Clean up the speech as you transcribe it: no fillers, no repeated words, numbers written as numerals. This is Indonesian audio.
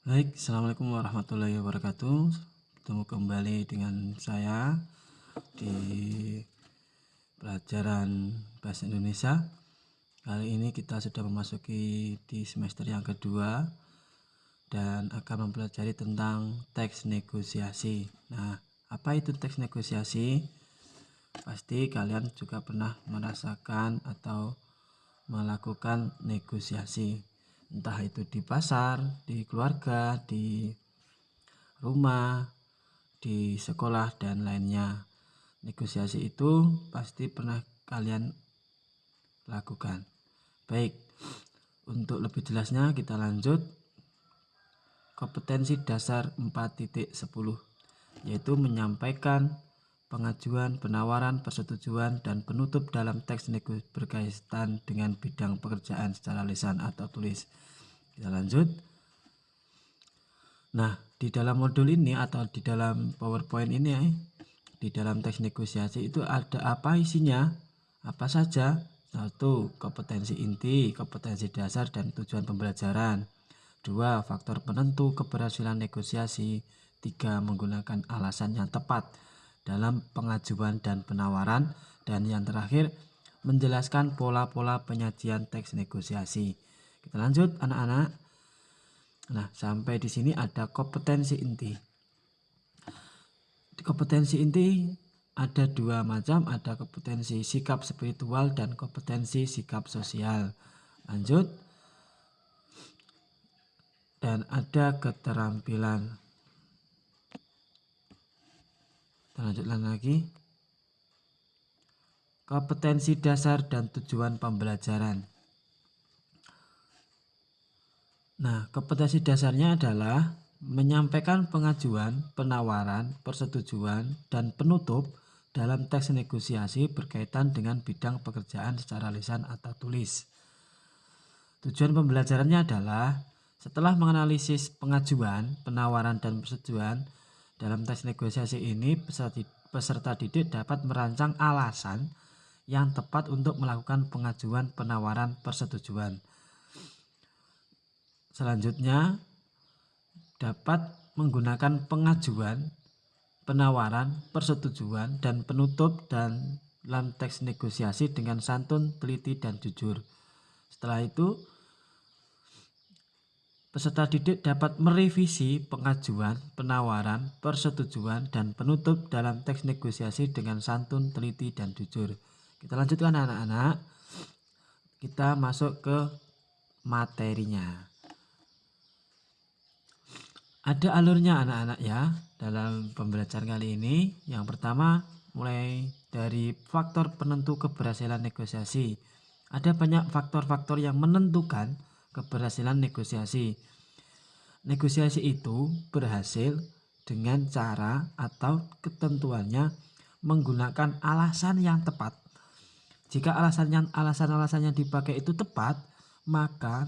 Baik, Assalamualaikum warahmatullahi wabarakatuh. Bertemu kembali dengan saya di pelajaran Bahasa Indonesia. Kali ini kita sudah memasuki di semester yang kedua dan akan mempelajari tentang teks negosiasi. Nah, apa itu teks negosiasi? Pasti kalian juga pernah merasakan atau melakukan negosiasi, entah itu di pasar, di keluarga, di rumah, di sekolah, dan lainnya. Negosiasi itu pasti pernah kalian lakukan. Baik, untuk lebih jelasnya kita lanjut. Kompetensi dasar 4.10, yaitu menyampaikan pengajuan, penawaran, persetujuan, dan penutup dalam teks negosiasi berkaitan dengan bidang pekerjaan secara lisan atau tulis. Kita lanjut. Nah, di dalam modul ini atau di dalam PowerPoint ini, di dalam teks negosiasi itu ada apa isinya? Apa saja? 1. Kompetensi inti, kompetensi dasar, dan tujuan pembelajaran. 2. Faktor penentu keberhasilan negosiasi. 3. Menggunakan alasan yang tepat dalam pengajuan dan penawaran. Dan yang terakhir, menjelaskan pola-pola penyajian teks negosiasi. Kita lanjut anak-anak. Nah, sampai di sini ada kompetensi inti. Kompetensi inti ada dua macam, ada kompetensi sikap spiritual dan kompetensi sikap sosial. Lanjut. Dan ada keterampilan. Kita lanjutkan lagi. Kompetensi dasar dan tujuan pembelajaran. Nah, kompetensi dasarnya adalah menyampaikan pengajuan, penawaran, persetujuan, dan penutup dalam teks negosiasi berkaitan dengan bidang pekerjaan secara lisan atau tulis. Tujuan pembelajarannya adalah setelah menganalisis pengajuan, penawaran, dan persetujuan dalam teks negosiasi ini, peserta didik dapat merancang alasan yang tepat untuk melakukan pengajuan, penawaran, persetujuan. Selanjutnya, dapat menggunakan pengajuan, penawaran, persetujuan, dan penutup dalam teks negosiasi dengan santun, teliti, dan jujur. Setelah itu, peserta didik dapat merevisi pengajuan, penawaran, persetujuan, dan penutup dalam teks negosiasi dengan santun, teliti, dan jujur. Kita lanjutkan anak-anak. Kita masuk ke materinya. Ada alurnya anak-anak ya dalam pembelajaran kali ini. Yang pertama, mulai dari faktor penentu keberhasilan negosiasi. Ada banyak faktor-faktor yang menentukan keberhasilan negosiasi. Negosiasi itu berhasil dengan cara atau ketentuannya menggunakan alasan yang tepat. Jika alasan-alasan yang dipakai itu tepat, maka